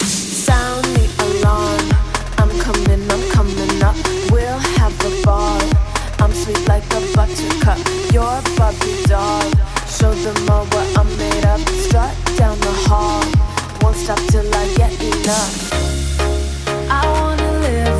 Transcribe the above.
Sound the alarm. I'm coming up. We'll have a ball. I'm sweet like a buttercup. You're a Barbie doll. Show them all what I'm made of. Strut down the hall. Won't stop till I get enough. I wanna live